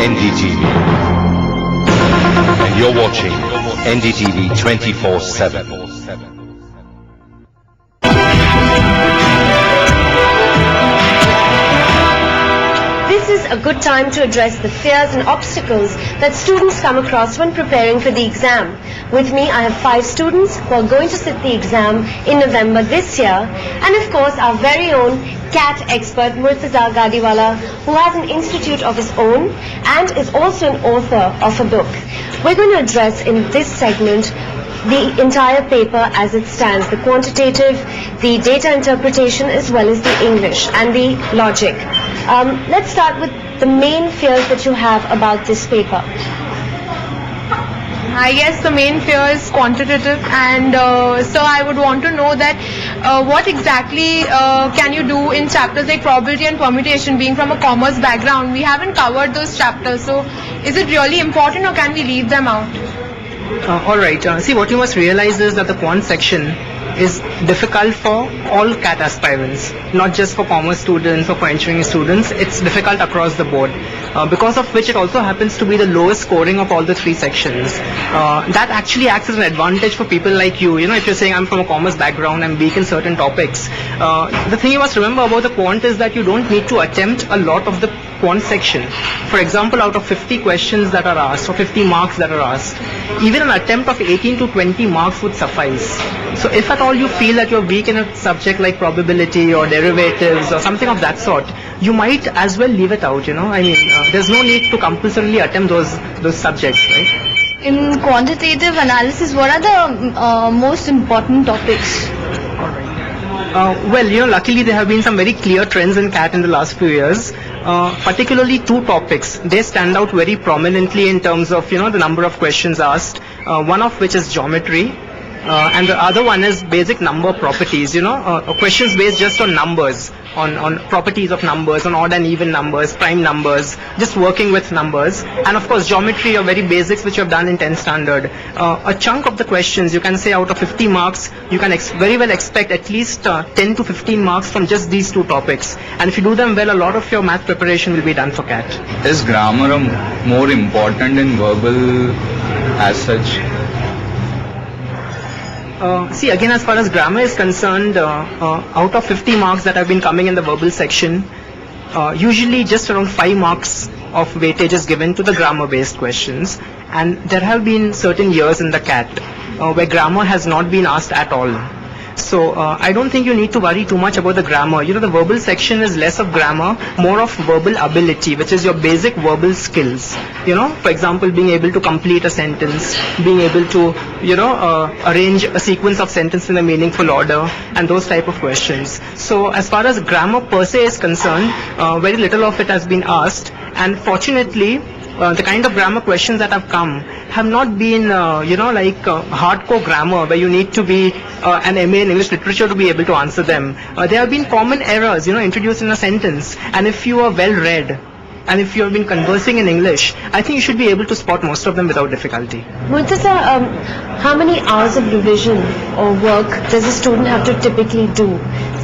NDTV. And you're watching NDTV 24/7. This is a good time to address the fears and obstacles that students come across when preparing for the exam. With me, I have 5 students who are going to sit the exam in November this year, and of course our very own CAT expert Murtuza Gadiwala, who has an institute of his own and is also an author of a book. We're going to address in this segment the entire paper as it stands, the quantitative, the data interpretation, as well as the English and the logic. Let's start with the main fears that you have about this paper. I guess the main fear is quantitative, and so I would want to know that what exactly can you do in chapters like probability and permutation. Being from a commerce background, we haven't covered those chapters, so is it really important or can we leave them out? Alright, see, what you must realize is that the quant section is difficult for all CAT aspirants, not just for commerce students or for engineering students. It's difficult across the board, because of which it also happens to be the lowest scoring of all the 3 sections. That actually acts as an advantage for people like you. You know, if you're saying I'm from a commerce background, I'm weak in certain topics, the thing you must remember about the quant is that you don't need to attempt a lot of the quant section. For example, out of 50 questions that are asked or 50 marks that are asked, even an attempt of 18 to 20 marks would suffice. So if at all you feel that you're weak in a subject like probability or derivatives or something of that sort, you might as well leave it out, you know. I mean, there's no need to compulsorily attempt those subjects, right? In quantitative analysis, what are the most important topics? Well, you know, luckily there have been some very clear trends in CAT in the last few years. Particularly 2 topics. They stand out very prominently in terms of, you know, the number of questions asked. One of which is geometry, and the other one is basic number properties. You know, questions based just on numbers, on properties of numbers, on odd and even numbers, prime numbers, just working with numbers. And of course, geometry are very basics which you have done in 10th standard. A chunk of the questions, you can say out of 50 marks, you can very well expect at least 10 to 15 marks from just these 2 topics. And if you do them well, a lot of your math preparation will be done for CAT. Is grammar more important in verbal as such? See, again, as far as grammar is concerned, out of 50 marks that have been coming in the verbal section, usually just around 5 marks of weightage is given to the grammar-based questions. And there have been certain years in the CAT where grammar has not been asked at all. So I don't think you need to worry too much about the grammar. You know, the verbal section is less of grammar, more of verbal ability, which is your basic verbal skills. You know, for example, being able to complete a sentence, being able to, you know, arrange a sequence of sentences in a meaningful order, and those type of questions. So as far as grammar per se is concerned, very little of it has been asked, and fortunately, the kind of grammar questions that have come have not been, you know, like hardcore grammar where you need to be an MA in English literature to be able to answer them. There have been common errors, you know, introduced in a sentence, and if you are well read and if you have been conversing in English, I think you should be able to spot most of them without difficulty. Murtuza, how many hours of revision or work does a student have to typically do,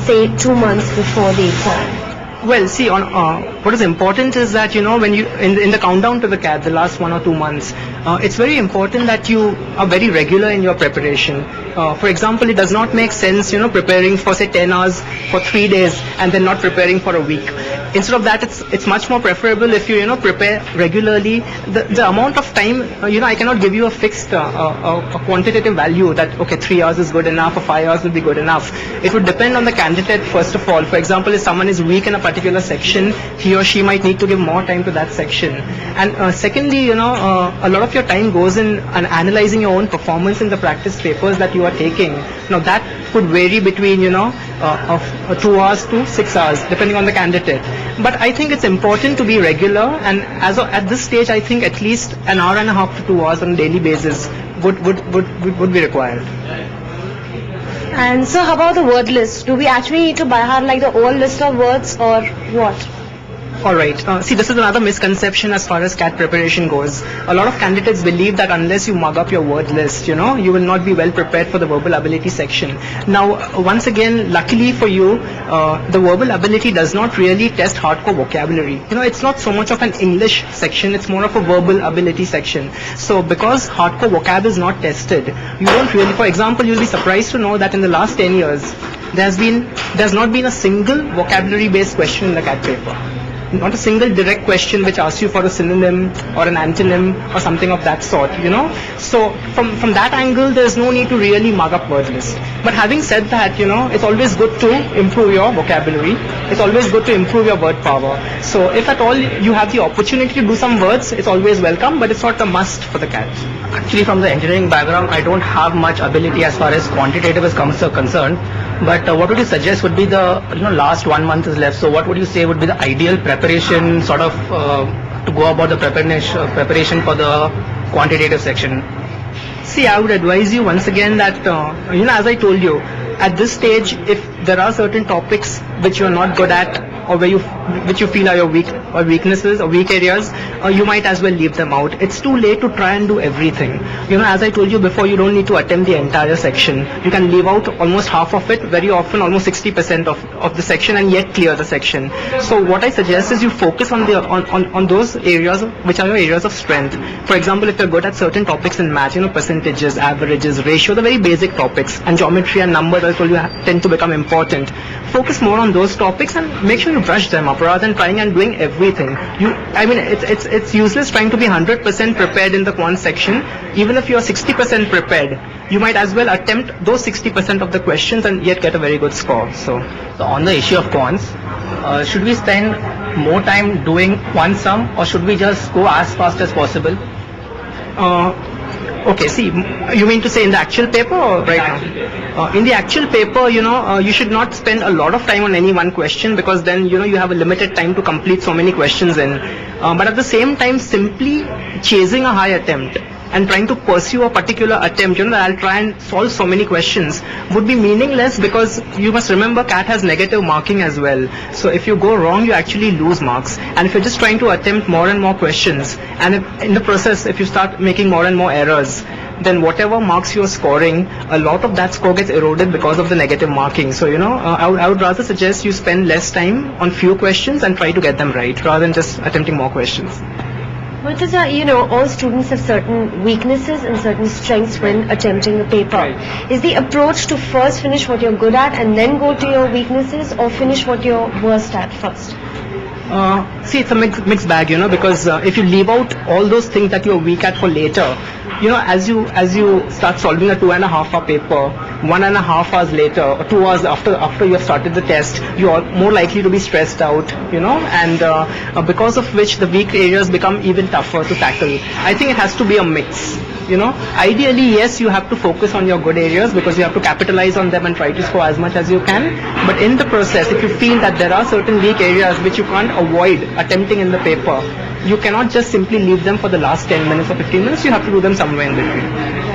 say 2 months before the exam? Well, see, what is important is that, you know, when you in the countdown to the CAT, the last 1 or 2 months, it's very important that you are very regular in your preparation. For example, it does not make sense, you know, preparing for say 10 hours for 3 days and then not preparing for a week. Instead of that, it's much more preferable if you know, prepare regularly. The amount of time, you know, I cannot give you a fixed a quantitative value that okay, 3 hours is good enough or 5 hours will be good enough. It would depend on the candidate first of all. For example, if someone is weak in a particular section, he or she might need to give more time to that section. And secondly, you know, a lot of your time goes in analyzing your own performance in the practice papers that you are taking. Now that could vary between, you know, of 2 hours to 6 hours depending on the candidate. But I think it's important to be regular, and at this stage I think at least an hour and a half to 2 hours on a daily basis would be required. And so how about the word list? Do we actually need to by heart like the whole list of words or what? Alright, see, this is another misconception as far as CAT preparation goes. A lot of candidates believe that unless you mug up your word list, you will not be well prepared for the verbal ability section. Now, once again, luckily for you, the verbal ability does not really test hardcore vocabulary. It's not so much of an English section, it's more of a verbal ability section. So, because hardcore vocab is not tested, you don't really, for example, you'll be surprised to know that in the last 10 years, there's not been a single vocabulary-based question in the CAT paper. Not a single direct question which asks you for a synonym or an antonym or something of that sort, So from that angle, there's no need to really mug up word list. But having said that, it's always good to improve your vocabulary. It's always good to improve your word power. So if at all you have the opportunity to do some words, it's always welcome, but it's not a must for the CAT. Actually, from the engineering background, I don't have much ability as far as quantitative is concerned. But what would you suggest would be the last 1 month is left? So what would you say would be the ideal preparation sort of to go about the preparation for the quantitative section? See, I would advise you once again that as I told you, at this stage, if there are certain topics which you are not good at or which you feel are your weaknesses or weak areas, you might as well leave them out. It's too late to try and do everything. As I told you before, you don't need to attempt the entire section. You can leave out almost half of it, very often almost 60% of the section, and yet clear the section. So what I suggest is you focus on those areas which are your areas of strength. For example, if you're good at certain topics in math, percentages, averages, ratio, the very basic topics, and geometry and numbers, I told you, tend to become important. Focus more on those topics and make sure you brush them up rather than trying and doing everything. It's useless trying to be 100% prepared in the quant section. Even if you are 60% prepared, you might as well attempt those 60% of the questions and yet get a very good score. So on the issue of quants, should we spend more time doing one sum, or should we just go as fast as possible? Okay, see, you mean to say in the actual paper or right now? In the actual paper, you should not spend a lot of time on any one question, because then, you have a limited time to complete so many questions in. But at the same time, simply chasing a high attempt and trying to pursue a particular attempt, that I'll try and solve so many questions, would be meaningless, because you must remember CAT has negative marking as well. So if you go wrong, you actually lose marks. And if you're just trying to attempt more and more questions, and if, in the process, if you start making more and more errors, then whatever marks you're scoring, a lot of that score gets eroded because of the negative marking. So, I would rather suggest you spend less time on few questions and try to get them right, rather than just attempting more questions. Murtuza, all students have certain weaknesses and certain strengths when attempting a paper. Right. Is the approach to first finish what you're good at and then go to your weaknesses, or finish what you're worst at first? See, it's a mixed bag, because if you leave out all those things that you're weak at for later, as you start solving a 2.5 hour paper, 1.5 hours later, or 2 hours after you have started the test, you are more likely to be stressed out, and because of which the weak areas become even tougher to tackle. I think it has to be a mix. Ideally, yes, you have to focus on your good areas because you have to capitalize on them and try to score as much as you can. But in the process, if you feel that there are certain weak areas which you can't avoid attempting in the paper, you cannot just simply leave them for the last 10 minutes or 15 minutes. You have to do them somewhere in between.